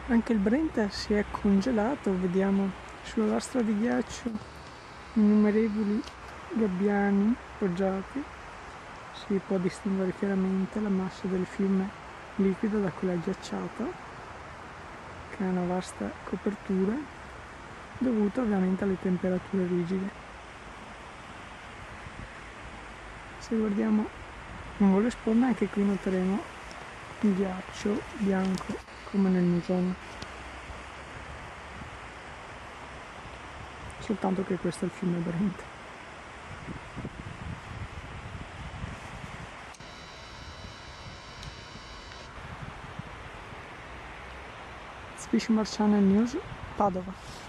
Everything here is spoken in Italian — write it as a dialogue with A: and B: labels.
A: Anche il Brenta si è congelato, vediamo sulla lastra di ghiaccio innumerevoli gabbiani poggiati. Si può distinguere chiaramente la massa del fiume liquido da quella ghiacciata, che ha una vasta copertura dovuta ovviamente alle temperature rigide. Se guardiamo in volo sponda, anche qui noteremo il ghiaccio bianco come nel Musone, soltanto che questo è il fiume Brenta. Fishing Channel News, Padova.